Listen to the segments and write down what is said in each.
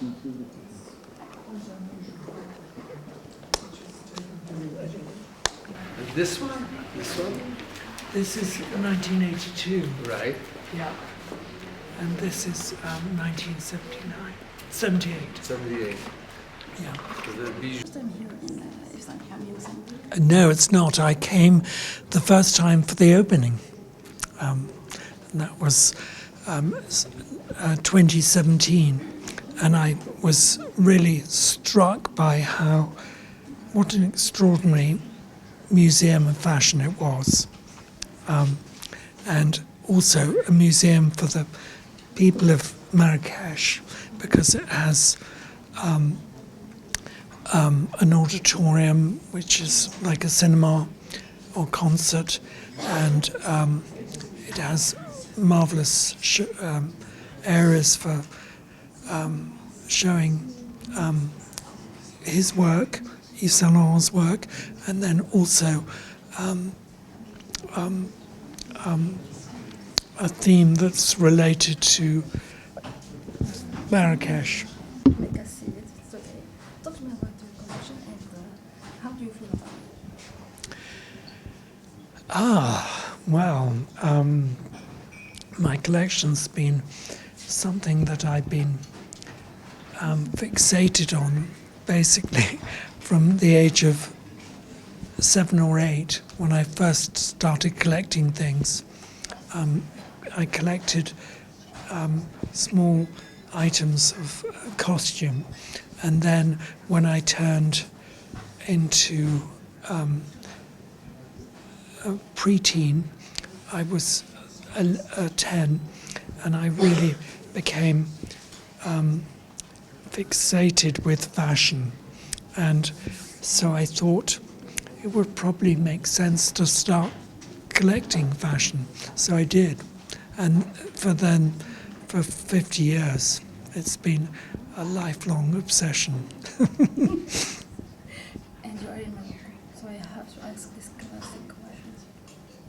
And this one? This one? This is 1982. Right. Yeah. And this is 1979. 78. 78. Yeah. The bijou. First time here in Yves Saint Pierre Museum. No, it's not. I came the first time for the opening. And that was 2017. And I was really struck by what an extraordinary museum of fashion it was. And also a museum for the people of Marrakesh, because it has an auditorium which is like a cinema or concert, and it has marvelous areas for showing his work, Yves Saint Laurent's work, and then also a theme that's related to Marrakesh. Legacy. It's okay. Talk to me about your collection and how do you feel about it? Well, my collection's been something that I've been fixated on basically from the age of 7 or 8 when I first started collecting things. I collected small items of costume, and then when I turned into a preteen, I was 10, and I really became fixated with fashion, and so I thought it would probably make sense to start collecting fashion. So I did, and for 50 years it's been a lifelong obsession. And you are in Morocco, so I have to ask this classic question.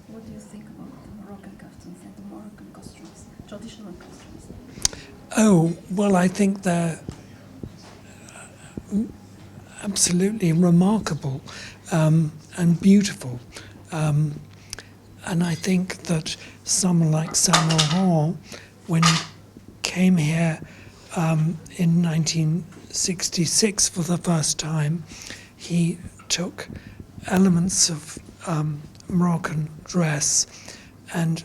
What do you think about the Moroccan customs and the Moroccan costumes, traditional costumes? Oh, well, I think they're absolutely remarkable and beautiful. And I think that someone like Saint Laurent, when he came here in 1966 for the first time, he took elements of Moroccan dress and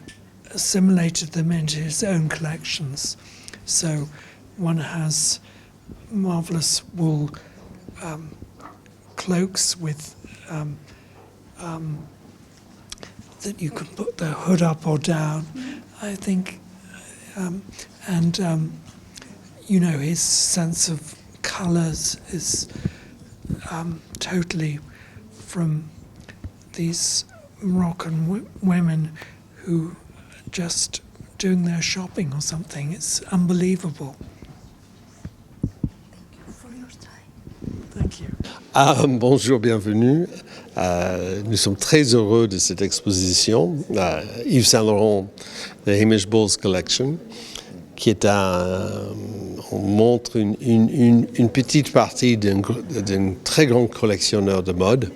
assimilated them into his own collections. So one has marvelous wool cloaks with that you could put the hood up or down, I think, and his sense of colours is totally from these Moroccan women who are just doing their shopping or something. It's unbelievable. Thank you for your time. Thank you. Bonjour, bienvenue. Nous sommes très heureux de cette exposition, Yves Saint Laurent, The Hamish Bowles Collection, qui est on montre une petite partie d'un très grand collectionneur de mode.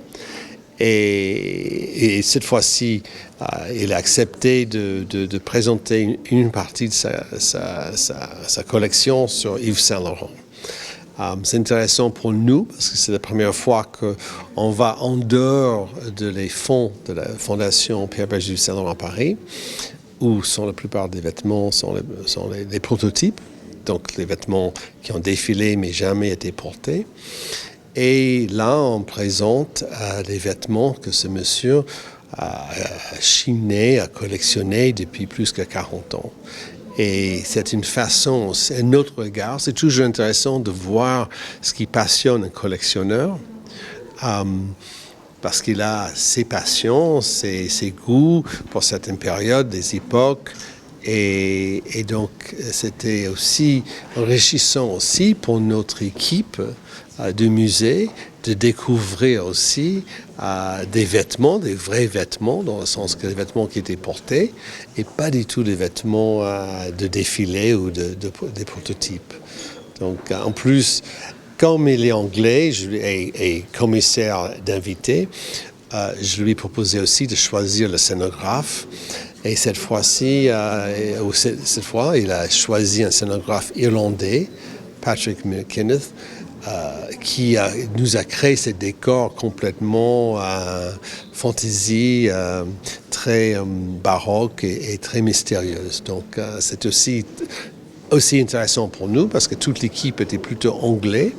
Et cette fois-ci, il a accepté de présenter une partie de sa collection sur Yves Saint Laurent. C'est intéressant pour nous parce que c'est la première fois qu'on va en dehors les fonds de la Fondation Pierre Berger Yves Saint Laurent à Paris, où sont la plupart des vêtements sont les prototypes, donc les vêtements qui ont défilé mais jamais été portés. Et là, on présente des vêtements que ce monsieur a chiné, a collectionné depuis plus que 40 ans. Et c'est une façon, c'est un autre regard. C'est toujours intéressant de voir ce qui passionne un collectionneur, parce qu'il a ses passions, ses goûts pour certaines périodes, des époques. Et donc, c'était aussi enrichissant aussi pour notre équipe du musée de découvrir aussi des vêtements, des vrais vêtements, dans le sens que les vêtements qui étaient portés, et pas du tout des vêtements de défilé ou des prototypes. Donc, en plus, comme il est anglais et commissaire d'invité, je lui ai proposé aussi de choisir le scénographe. Et cette fois-ci, il a choisi un scénographe irlandais, Patrick McKinnon, qui nous a créé ce décor complètement fantasy, très baroque et très mystérieuse. Donc c'est aussi intéressant pour nous parce que toute l'équipe était plutôt anglaise,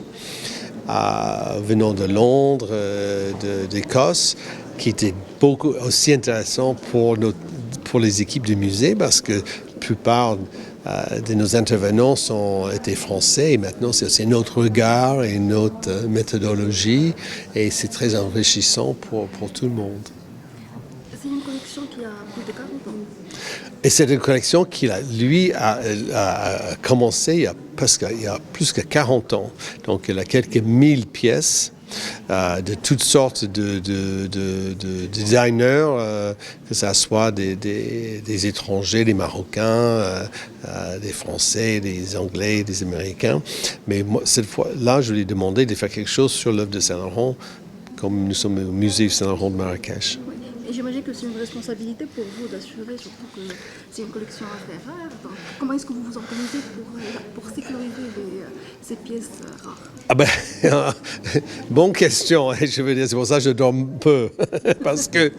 venant de Londres, d'Écosse, qui était beaucoup aussi intéressant pour les équipes du musée parce que la plupart de nos intervenants étaient français et maintenant c'est aussi notre regard et notre méthodologie et c'est très enrichissant pour tout le monde. C'est une collection qui a plus de 40 ans. Et c'est une collection qu'il a commencé il y a plus que 40 ans. Donc il a quelques 1000 pièces. De toutes sortes de designers, que ce soit des étrangers, des Marocains, des Français, des Anglais, des Américains. Mais moi, cette fois-là, je lui ai demandé de faire quelque chose sur l'œuvre de Saint-Laurent, comme nous sommes au musée Saint-Laurent de Marrakech. Oui. Et j'imagine que c'est une responsabilité pour vous d'assurer, surtout que c'est une collection assez rare. Donc, comment est-ce que vous vous organisez pour sécuriser ces pièces rares? Ah ben, bonne question. Je veux dire, c'est pour ça que je dors peu. Parce que,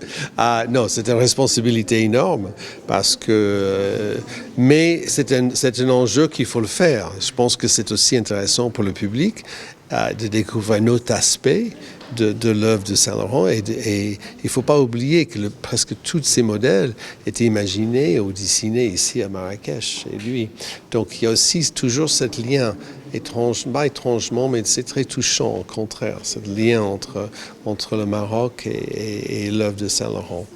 non, c'est une responsabilité énorme. Parce que, mais c'est un enjeu qu'il faut le faire. Je pense que c'est aussi intéressant pour le public de découvrir un autre aspect de l'œuvre de Saint-Laurent. Et il ne faut pas oublier que presque tous ces modèles étaient imaginés ou dessinés ici à Marrakech, chez lui. Donc il y a aussi toujours ce lien, pas étrangement, mais c'est très touchant, au contraire, ce lien entre le Maroc et l'œuvre de Saint-Laurent.